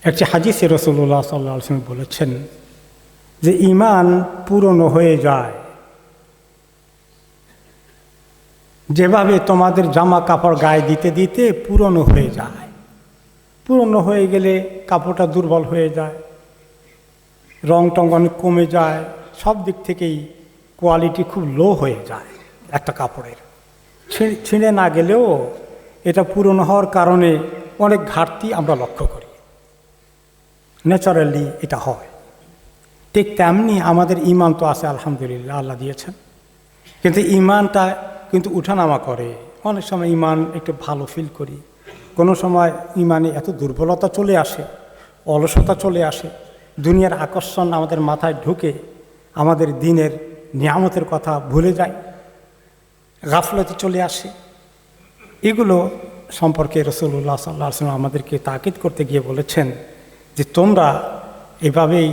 একটি হাদিসে রাসূলুল্লাহ সাল্লাল্লাহু আলাইহি ওয়াসাল্লাম বলেছেন যে ঈমান পুরনো হয়ে যায় যেভাবে তোমাদের জামা কাপড় গায়ে দিতে দিতে পুরনো হয়ে যায়। পুরনো হয়ে গেলে কাপড়টা দুর্বল হয়ে যায়, রং টং অনেক কমে যায়, সব দিক থেকেই কোয়ালিটি খুব লো হয়ে যায় একটা কাপড়ের। ছিঁড়ে না গেলেও এটা পুরনো হওয়ার কারণে অনেক ঘাটতি আমরা লক্ষ্য করি, ন্যাচারালি এটা হয়। ঠিক তেমনি আমাদের ঈমান তো আছে আলহামদুলিল্লাহ, আল্লাহ দিয়েছেন, কিন্তু ঈমানটা কিন্তু উঠানামা করে। অনেক সময় ঈমান একটু ভালো ফিল করি, কোনো সময় ঈমানে এত দুর্বলতা চলে আসে, অলসতা চলে আসে, দুনিয়ার আকর্ষণ আমাদের মাথায় ঢুকে আমাদের দিনের নিয়ামতের কথা ভুলে যায়, গাফলতে চলে আসে। এগুলো সম্পর্কে রাসূলুল্লাহ সাল্লাল্লাহু আলাইহি ওয়াসাল্লাম আমাদেরকে তাকিদ করতে গিয়ে বলেছেন যে তোমরা এভাবেই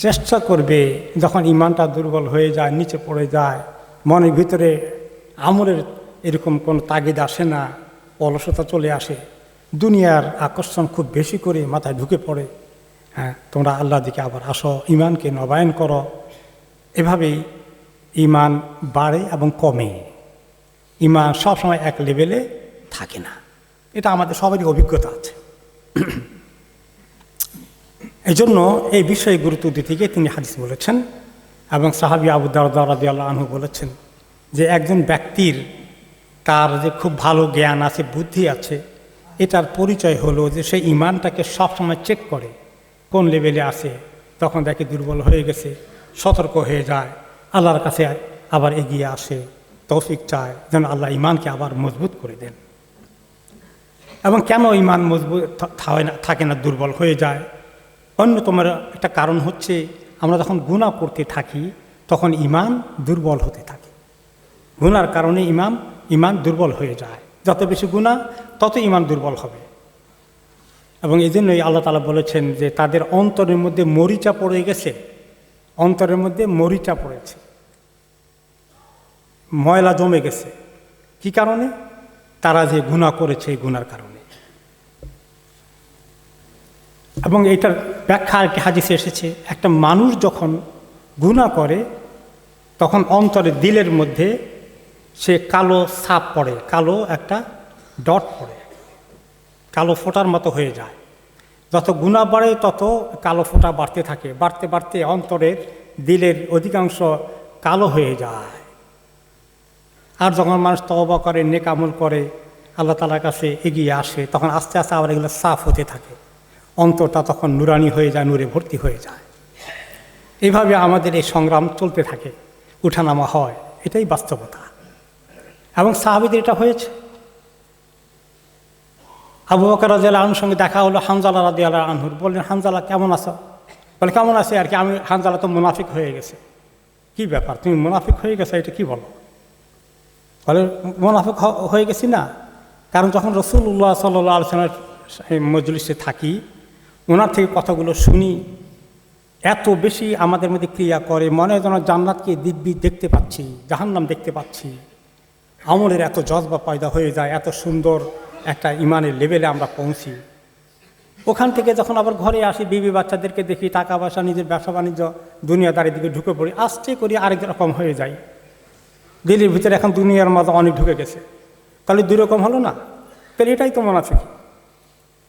চেষ্টা করবে, যখন ঈমানটা দুর্বল হয়ে যায়, নিচে পড়ে যায়, মনের ভিতরে আমলের এরকম কোনো তাগিদ আসে না, অলসতা চলে আসে, দুনিয়ার আকর্ষণ খুব বেশি করে মাথায় ঢুকে পড়ে, হ্যাঁ, তোমরা আল্লাহর দিকে আবার আসো, ঈমানকে নবায়ন করো। এভাবেই ঈমান বাড়ে এবং কমে। ঈমান সবসময় এক লেভেলে থাকে না, এটা আমাদের সবারই অভিজ্ঞতা আছে। এই জন্য এই বিষয়ে গুরুত্ব দিতে গিয়ে তিনি হাদিস বলেছেন, এবং সাহাবী আবু দারদা রাদিয়াল্লাহু আনহু বলেছেন যে একজন ব্যক্তির তার যে খুব ভালো জ্ঞান আছে, বুদ্ধি আছে, এটার পরিচয় হলো যে সে ঈমানটাকে সবসময় চেক করে কোন লেভেলে আছে। তখন দেখে দুর্বল হয়ে গেছে, সতর্ক হয়ে যায়, আল্লাহর কাছে আবার এগিয়ে আসে, তৌফিক চায় যেন আল্লাহ ঈমানকে আবার মজবুত করে দেন। এবং কেন ঈমান মজবুত থাকে না, দুর্বল হয়ে যায়? অন্যতম একটা কারণ হচ্ছে আমরা যখন গুনাহ করতে থাকি তখন ঈমান দুর্বল হতে থাকে। গুনার কারণে ঈমান দুর্বল হয়ে যায়। যত বেশি গুনাহ তত ঈমান দুর্বল হবে। এবং এই জন্যই আল্লাহ তাআলা বলেছেন যে তাদের অন্তরের মধ্যে মরিচা পড়ে গেছে, অন্তরের মধ্যে মরিচা পড়েছে, ময়লা জমে গেছে। কি কারণে? তারা যে গুনাহ করেছে এই গুনার কারণে। এবং এইটার ব্যাখ্যা আর কি হাদিসে এসেছে, একটা মানুষ যখন গুনাহ করে তখন অন্তরে দিলের মধ্যে সে কালো ছাপ পড়ে, কালো একটা ডট পড়ে, কালো ফোঁটার মতো হয়ে যায়। যত গুনাহ বাড়ে তত কালো ফোঁটা বাড়তে থাকে, বাড়তে বাড়তে অন্তরের দিলের অধিকাংশ কালো হয়ে যায়। আর যখন মানুষ তওবা করে, নেক আমল করে, আল্লাহ তাআলার কাছে এগিয়ে আসে, তখন আস্তে আস্তে আবার এগুলো সাফ হতে থাকে, অন্তরটা তখন নুরানি হয়ে যায়, নূরে ভর্তি হয়ে যায়। এইভাবে আমাদের এই সংগ্রাম চলতে থাকে, উঠানামা হয়, এটাই বাস্তবতা। এবং সাহাবীদের এটা হয়েছে। আবু বকর রাদিয়াল্লাহু আনহুর সঙ্গে দেখা হলো হানজালা রাদিয়াল্লাহু আনহুর। বললেন, হানজালা কেমন আছো? বলে, কেমন আছে আর কি, আমি হানজালা তো মুনাফিক হয়ে গেছে। কি ব্যাপার, তুমি মুনাফিক হয়ে গেছো, এটা কি বলো? বলে, মুনাফিক হয়ে গেছি না, কারণ যখন রাসূলুল্লাহ সাল্লাল্লাহু আলাইহি ওয়াসাল্লামের মজলিসে থাকি, ওনার থেকে কথাগুলো শুনি, এত বেশি আমাদের মধ্যে ক্রিয়া করে, মনে হয় যেন জান্নাতকে দিব্যি দেখতে পাচ্ছি, জাহান্নাম দেখতে পাচ্ছি। আমলের এত জজবা পয়দা হয়ে যায়, এত সুন্দর একটা ঈমানের লেভেলে আমরা পৌঁছি। ওখান থেকে যখন আবার ঘরে আসি, বিবি বাচ্চাদেরকে দেখি, টাকা পয়সা, নিজের ব্যবসা বাণিজ্য, দুনিয়াদারির দিকে ঢুকে পড়ি, আস্তে করি আরেক রকম হয়ে যায়। দিলের ভিতরে এখন দুনিয়ার মতো অনেক ঢুকে গেছে, তাহলে দুই রকম হলো না? তাহলে এটাই তো মুনাফিকি।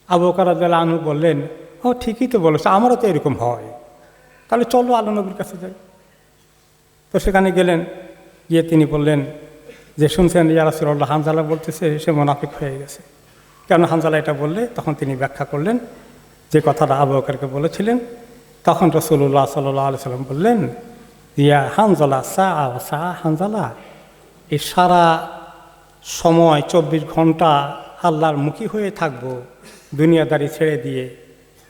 আবু বকর রাদিয়াল্লাহু আনহু বললেন, ও ঠিকই তো বলেছে, আমারও তো এরকম হয়, তাহলে চলো আল্লাহ নবীর কাছে যাই। তো সেখানে গেলেন, গিয়ে তিনি বললেন যে, শুনছেন ইয়া রাসূলুল্লাহ, হানজালা বলতেছে সে মুনাফিক হয়ে গেছে। কেন হানজালা এটা বললে? তখন তিনি ব্যাখ্যা করলেন যে কথাটা আবু বকরকে বলেছিলেন। তখন রাসূলুল্লাহ সাল্লাল্লাহু আলাইহি ওয়াসাল্লাম বললেন, ইয়া হানজালা সা হানজালা, এই সারা সময় 24 ঘন্টা আল্লাহর মুখী হয়ে থাকবো, দুনিয়াদারি ছেড়ে দিয়ে,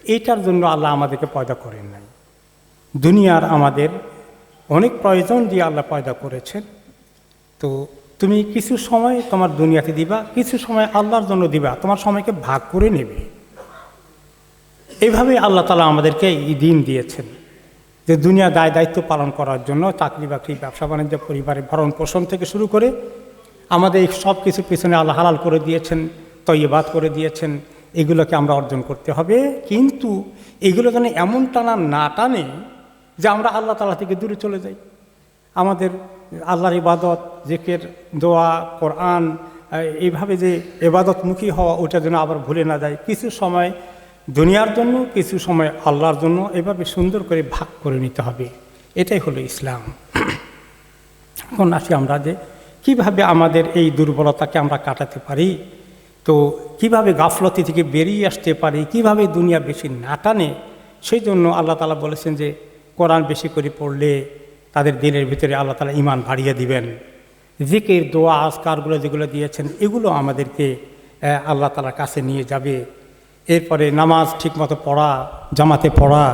এইটার জন্য আল্লাহ আমাদেরকে পয়দা করেন নাই। দুনিয়ার আমাদের অনেক প্রয়োজন দিয়ে আল্লাহ পয়দা করেছেন। তো তুমি কিছু সময় তোমার দুনিয়াতে দিবা, কিছু সময় আল্লাহর জন্য দিবা, তোমার সময়কে ভাগ করে নেবে। এইভাবেই আল্লাহ তাআলা আমাদেরকে এই দিন দিয়েছেন যে দুনিয়া দায়িত্ব পালন করার জন্য, চাকরি বাকরি, ব্যবসা বাণিজ্য, পরিবারের ভরণ পোষণ থেকে শুরু করে আমাদের এই সব কিছুর পিছনে আল্লাহ হালাল করে দিয়েছেন, তয়্যিবাত করে দিয়েছেন। এগুলোকে আমরা অর্জন করতে হবে, কিন্তু এগুলো যেন এমন টানা না টানে যে আমরা আল্লাহ তাআলা থেকে দূরে চলে যাই। আমাদের আল্লাহর ইবাদত, জিকির, দোয়া, কোরআন, এইভাবে যে ইবাদতমুখী হওয়া, ওটা যেন আবার ভুলে না যায়। কিছু সময় দুনিয়ার জন্য, কিছু সময় আল্লাহর জন্য, এভাবে সুন্দর করে ভাগ করে নিতে হবে। এটাই হলো ইসলাম। এখন আসি আমরা যে কীভাবে আমাদের এই দুর্বলতাকে আমরা কাটাতে পারি, তো কিভাবে গাফলতি থেকে বেরিয়ে আসতে পারি, কিভাবে দুনিয়া বেশি না টানে, সেই জন্য আল্লাহ তাআলা বলেছেন যে কোরআন বেশি করে পড়লে তাদের দিনের ভিতরে আল্লাহ তাআলা ঈমান বাড়িয়ে দিবেন। জিকির, দোয়া, আজকারগুলো যেগুলো দিয়েছেন, এগুলো আমাদেরকে আল্লাহ তাআলার কাছে নিয়ে যাবে। এরপরে নামাজ ঠিকমতো পড়া, জামাতে পড়া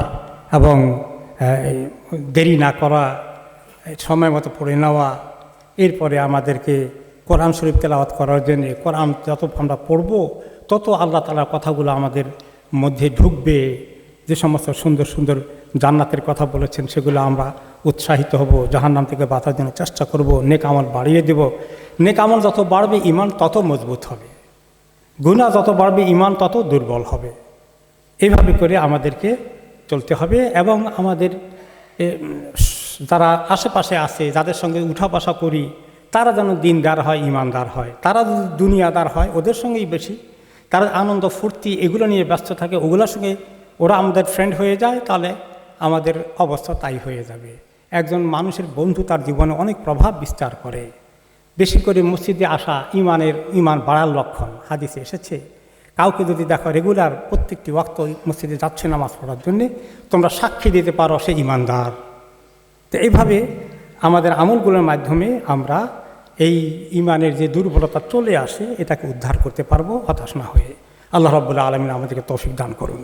এবং দেরি না করা, সময় মতো পড়ে নেওয়া। এরপরে আমাদেরকে কোরআন শরীফ তেলাওয়াত করার জন্য, কোরআন যত আমরা পড়ব তত আল্লাহ তাআলার কথাগুলো আমাদের মধ্যে ঢুকবে। যে সমস্ত সুন্দর সুন্দর জান্নাতের কথা বলেছেন সেগুলো আমরা উৎসাহিত হব, জাহান্নাম থেকে বাঁচার জন্য চেষ্টা করব, নেক আমল বাড়িয়ে দেব। নেক আমল যত বাড়বে ঈমান তত মজবুত হবে, গুনাহ যত বাড়বে ঈমান তত দুর্বল হবে। এইভাবে করে আমাদেরকে চলতে হবে। এবং আমাদের যারা আশেপাশে আছে, যাদের সঙ্গে উঠা বসা করি, তারা যেন দিনদার হয়, ঈমানদার হয়। তারা যদি দুনিয়াদার হয়, ওদের সঙ্গেই বেশি তারা আনন্দ ফুর্তি এগুলো নিয়ে ব্যস্ত থাকে, ওগুলোর সঙ্গে ওরা আমাদের ফ্রেন্ড হয়ে যায়, তাহলে আমাদের অবস্থা তাই হয়ে যাবে। একজন মানুষের বন্ধু তার জীবনে অনেক প্রভাব বিস্তার করে। বেশি করে মসজিদে আসা ঈমান বাড়ার লক্ষণ, হাদিসে এসেছে। কাউকে যদি দেখো রেগুলার প্রত্যেকটি ওয়াক্ত মসজিদে যাচ্ছে নামাজ পড়ার জন্যে, তোমরা সাক্ষী দিতে পারো সে ঈমানদার। তো এইভাবে আমাদের আমলগুলোর মাধ্যমে আমরা এই ঈমানের যে দুর্বলতা চলে আসে, এটাকে উদ্ধার করতে পারবো হতাশ না হয়ে। আল্লাহ রাব্বুল আলামিন আমাদেরকে তৌফিক দান করুন।